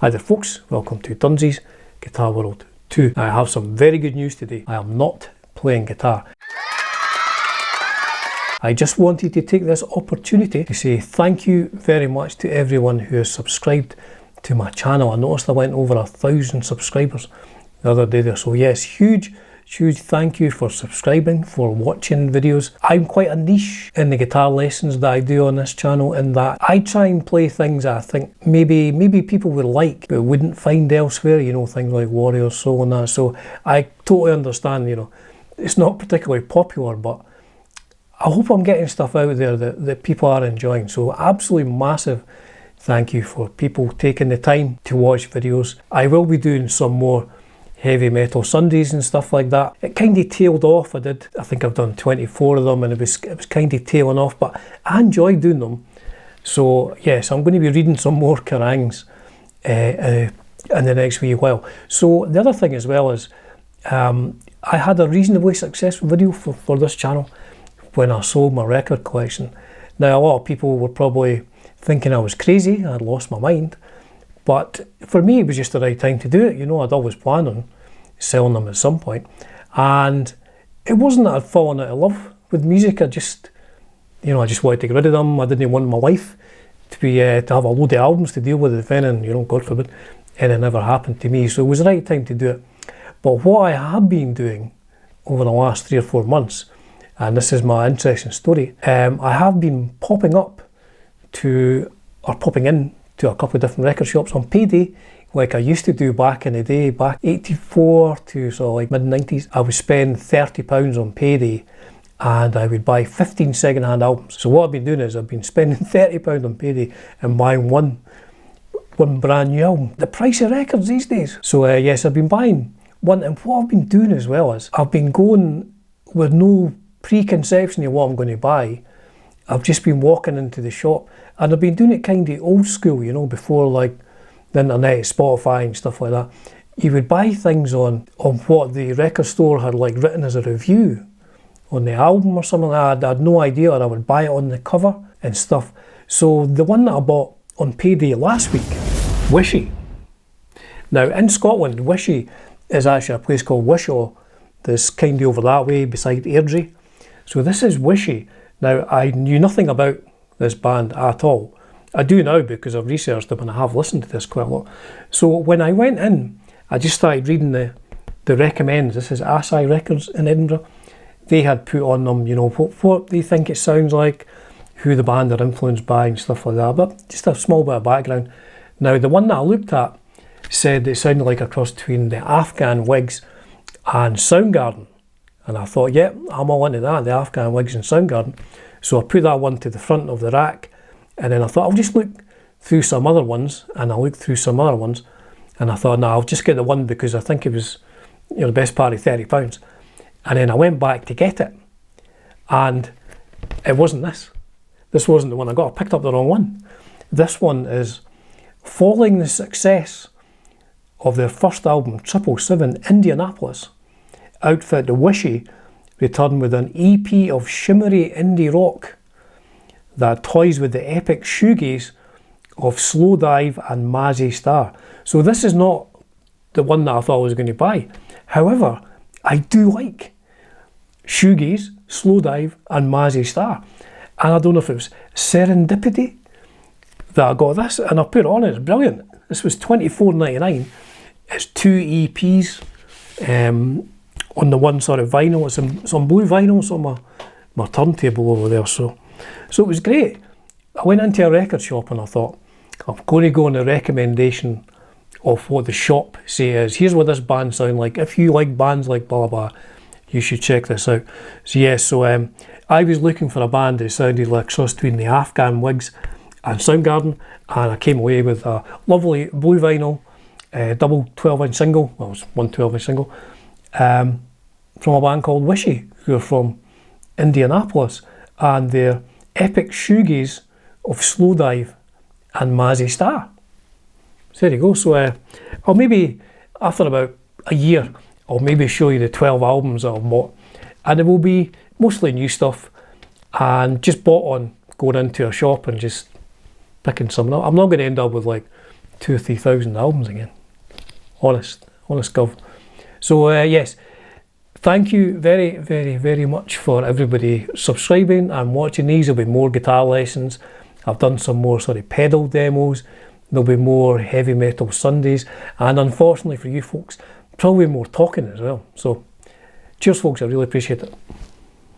Hi there folks, welcome to Dunsies Guitar World 2. I have some very good news today. I am not playing guitar. I just wanted to take this opportunity to say thank you very much to everyone who has subscribed to my channel. I noticed I went over 1,000 subscribers the other day there, so yes, huge thank you for subscribing, for watching videos. I'm quite a niche in the guitar lessons that I do on this channel, in that I try and play things that I think maybe people would like but wouldn't find elsewhere, you know, things like Warrior Soul and that. So I totally understand, you know, it's not particularly popular, but I hope I'm getting stuff out there that people are enjoying. So absolutely massive thank you for people taking the time to watch videos. I will be doing some more heavy metal Sundays and stuff like that. It kind of tailed off. I think I've done 24 of them, and it was kind of tailing off, but I enjoy doing them. So yes, I'm going to be reading some more Kerrangs in the next wee while. So the other thing as well is I had a reasonably successful video for this channel when I sold my record collection. Now a lot of people were probably thinking I was crazy, I'd lost my mind. But for me, it was just the right time to do it. You know, I'd always planned on selling them at some point. And it wasn't that I'd fallen out of love with music. I just wanted to get rid of them. I didn't want my life to have a load of albums to deal with if anything, you know, God forbid, anything ever happened to me. So it was the right time to do it. But what I have been doing over the last 3 or 4 months, and this is my interesting story, I have been popping in to a couple of different record shops on payday, like I used to do back in the day, back 84 to sort of like mid-90s. I would spend £30 on payday and I would buy 15 second-hand albums. So what I've been doing is I've been spending £30 on payday and buying one brand new album. The price of records these days. So yes, I've been buying one, and what I've been doing as well is I've been going with no preconception of what I'm going to buy. I've just been walking into the shop, and I've been doing it kind of old school, you know, before like the internet, Spotify and stuff like that. You would buy things on what the record store had like written as a review on the album or something like that. I had no idea, or I would buy it on the cover and stuff. So the one that I bought on payday last week, Wishy. Now in Scotland, Wishy is actually a place called Wishaw that's kind of over that way beside Airdrie. So this is Wishy. Now, I knew nothing about this band at all. I do now because I've researched them and I have listened to this quite a lot. So when I went in, I just started reading the recommends. This is Asai Records in Edinburgh. They had put on them, you know, what they think it sounds like, who the band are influenced by and stuff like that. But just a small bit of background. Now, the one that I looked at said it sounded like a cross between the Afghan Wigs and Soundgarden. And I thought, yeah, I'm all into that, the Afghan Wigs and Soundgarden. So I put that one to the front of the rack, and then I thought I'll just look through some other ones, and I looked through some other ones, and I thought, no, I'll just get the one because I think it was, you know, the best part of £30. And then I went back to get it, and it wasn't this. This wasn't the one I got. I picked up the wrong one. This one is following the success of their first album, 777 Indianapolis. Outfit the Wishy returned with an EP of shimmery indie rock that toys with the epic shoegaze of Slowdive and Mazzy Star. So this is not the one that I thought I was going to buy. However, I do like shoegaze, Slowdive and Mazzy Star. And I don't know if it was serendipity that I got this, and I put it on. It's brilliant. This was $24.99. It's 2 EPs. On the one sort of vinyl, it's on blue vinyl, it's on my turntable over there. So it was great. I went into a record shop and I thought, I'm going to go on the recommendation of what the shop say is. Here's what this band sound like. If you like bands like blah blah, you should check this out. So yes, so I was looking for a band that sounded like a cross between the Afghan Wigs and Soundgarden, and I came away with a lovely blue vinyl, double 12-inch single. Well, it was one 12-inch single. From a band called Wishy, who are from Indianapolis, and their epic shoegaze of Slowdive and Mazzy Star. So there you go. So I'll maybe, after about a year, I'll maybe show you the 12 albums that I've bought, and it will be mostly new stuff and just bought on going into a shop and just picking something up. I'm not going to end up with like 2,000 or 3,000 albums again. Honest gov. So yes, thank you very, very, very much for everybody subscribing and watching these. There'll be more guitar lessons. I've done some more pedal demos. There'll be more heavy metal Sundays, and unfortunately for you folks, probably more talking as well. So cheers folks, I really appreciate it.